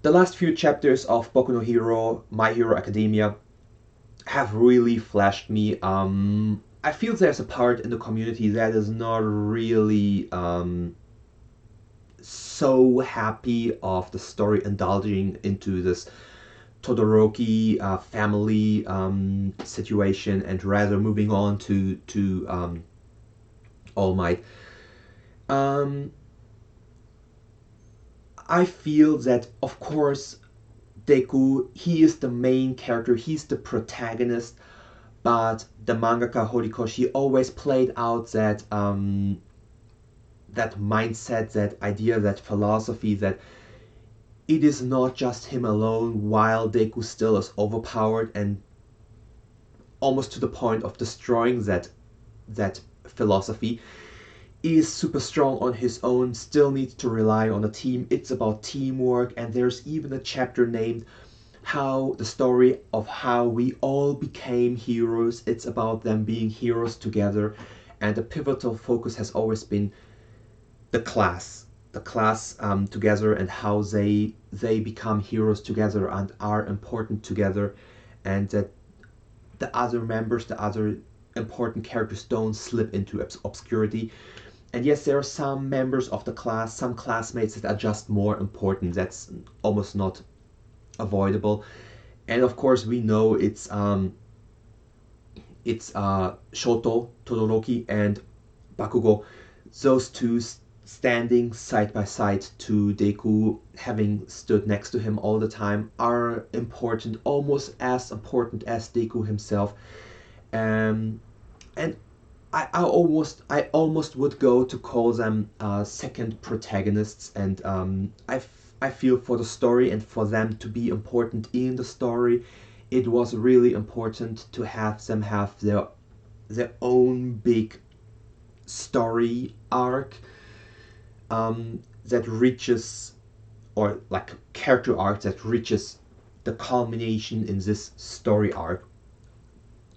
The last few chapters of Boku no Hero, My Hero Academia, have really flashed me. I feel there's a part in the community that is not really so happy of the story indulging into this Todoroki family situation, and rather moving on to All Might. Um, I feel that, of course, Deku, he is the main character, he's the protagonist, but the mangaka Horikoshi always played out that mindset, that idea, that philosophy, that it is not just him alone, while Deku still is overpowered and almost to the point of destroying that philosophy, is super strong on his own, still needs to rely on a team. It's about teamwork, and there's even a chapter named how the story of how we all became heroes. It's about them being heroes together, and the pivotal focus has always been the class together, and how they become heroes together and are important together, and that the other members, the other important characters, don't slip into obscurity. And yes, there are some members of the class, some classmates that are just more important. That's almost not avoidable. And of course, we know it's Shoto, Todoroki, and Bakugo. Those two standing side by side to Deku, having stood next to him all the time, are important, almost as important as Deku himself. And I almost would go to call them second protagonists, and I feel for the story and for them to be important in the story, it was really important to have them have their own big story arc that reaches, or like character arc that reaches the culmination in this story arc,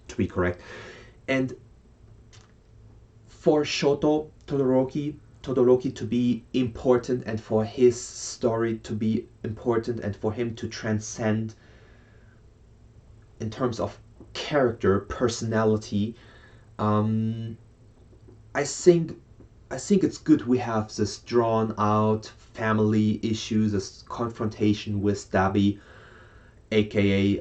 to be correct. And for Shoto Todoroki to be important, and for his story to be important, and for him to transcend in terms of character, personality, I think it's good we have this drawn out family issue, this confrontation with Dabi, aka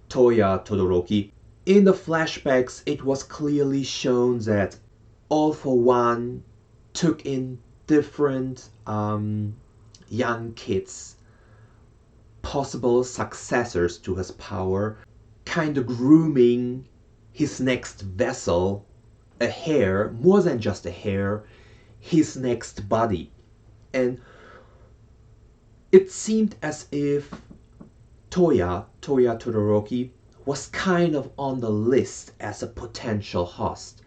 Toya Todoroki. In the flashbacks, it was clearly shown that All for One took in different young kids, possible successors to his power, kind of grooming his next vessel, a heir, more than just a heir, his next body. And it seemed as if Toya Todoroki, was kind of on the list as a potential host,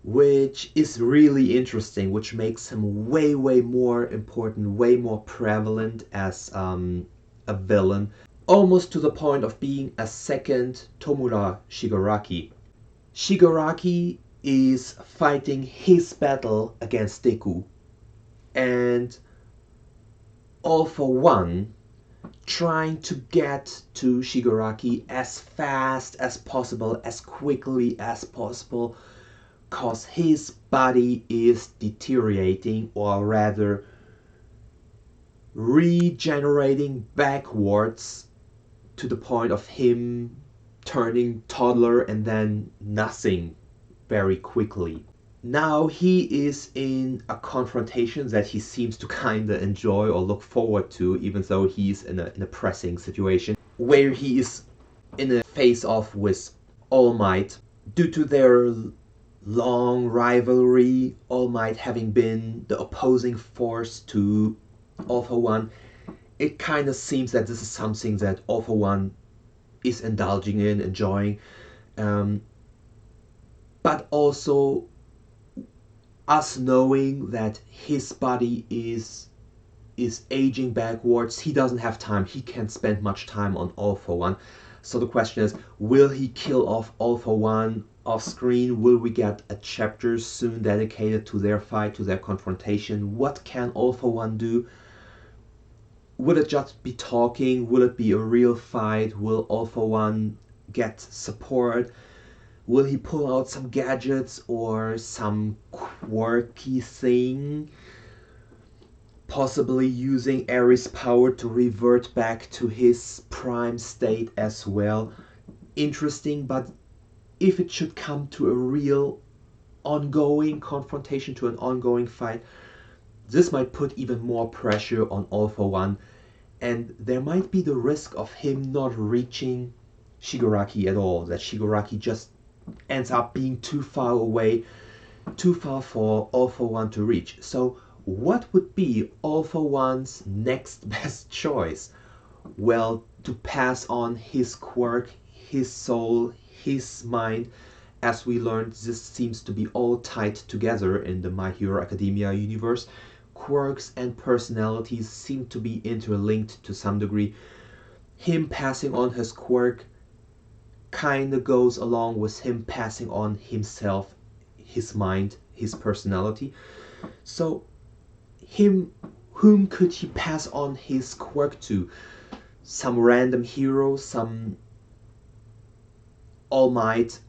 which is really interesting, which makes him way more important, way more prevalent as a villain, almost to the point of being a second Tomura Shigaraki. Shigaraki is fighting his battle against Deku, and All for One trying to get to Shigaraki as fast as possible, as quickly as possible, cause his body is deteriorating, or rather regenerating backwards to the point of him turning toddler and then nothing very quickly. Now he is in a confrontation that he seems to kinda enjoy or look forward to, even though he's in a pressing situation, where he is in a face-off with All Might. Due to their long rivalry, All Might having been the opposing force to All for One, it kind of seems that this is something that All for One is indulging in, enjoying, but also us knowing that his body is aging backwards. He doesn't have time, he can't spend much time on All for One. So the question is, will he kill off All for One off screen? Will we get a chapter soon dedicated to their fight, to their confrontation? What can All for One do? will it just be talking? Will it be a real fight? Will All For One get support? Will he pull out some gadgets or some quirky thing? Possibly using Ares' power to revert back to his prime state as well. Interesting, but if it should come to a real ongoing confrontation, to an ongoing fight, this might put even more pressure on All For One, and there might be the risk of him not reaching Shigaraki at all, that Shigaraki just ends up being too far away, too far for All For One to reach. So what would be All For One's next best choice? Well, to pass on his quirk, his soul, his mind. As we learned, this seems to be all tied together in the My Hero Academia universe. Quirks and personalities seem to be interlinked to some degree. Him passing on his quirk kinda goes along with him passing on himself, his mind, his personality. So whom could he pass on his quirk to? Some random hero, some All Might.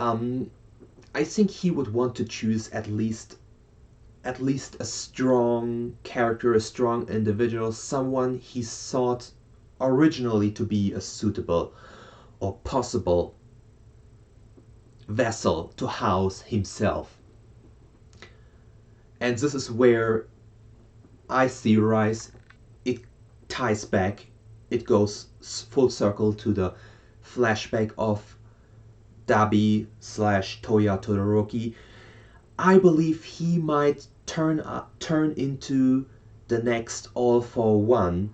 I think he would want to choose at least a strong character, a strong individual, someone he thought originally to be a suitable or possible vessel to house himself. And this is where I theorize it ties back, it goes full circle to the flashback of Dabi / Toya Todoroki. I believe he might turn into the next All For One,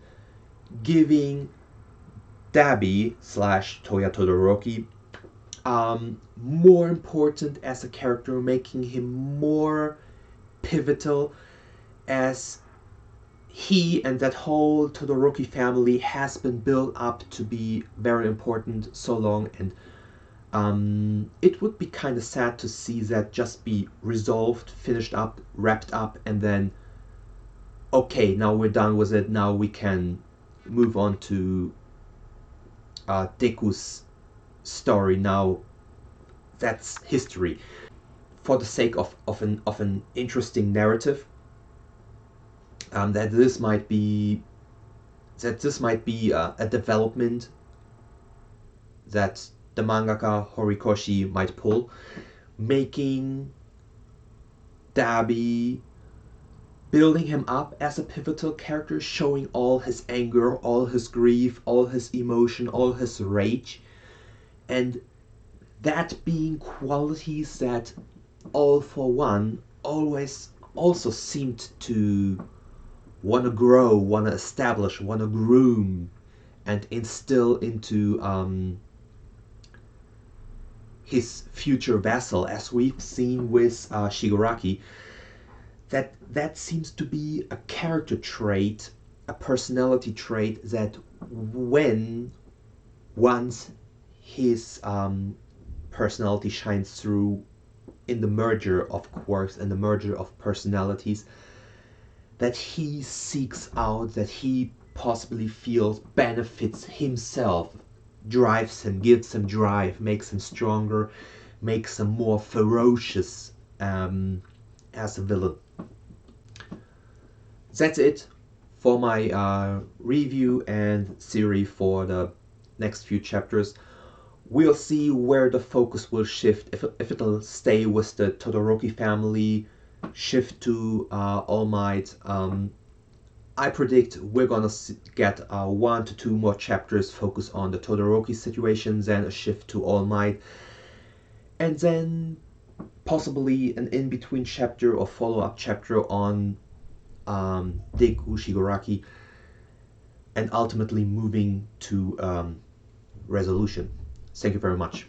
giving Dabi / Toya Todoroki more important as a character, making him more pivotal, as he and that whole Todoroki family has been built up to be very important so long, and it would be kind of sad to see that just be resolved, finished up, wrapped up, and then okay, now we're done with it, now we can move on to Deku's story. Now that's history. For the sake of an interesting narrative, that this might be a development that the mangaka Horikoshi might pull, making Dabi, building him up as a pivotal character, showing all his anger, all his grief, all his emotion, all his rage, and that being qualities that All For One always also seemed to want to grow, want to establish, want to groom and instill into his future vassal, as we've seen with Shigaraki. That seems to be a character trait, a personality trait that once his personality shines through in the merger of quirks and the merger of personalities, that he seeks out, that he possibly feels benefits himself, drives him, gives him drive, makes him stronger, makes him more ferocious as a villain. That's it for my review and theory for the next few chapters. We'll see where the focus will shift, if it'll stay with the Todoroki family, shift to All Might. I predict we're gonna get 1 to 2 more chapters focused on the Todoroki situation, then a shift to All Might, and then possibly an in-between chapter or follow-up chapter on Deku Shigaraki, and ultimately moving to resolution. Thank you very much.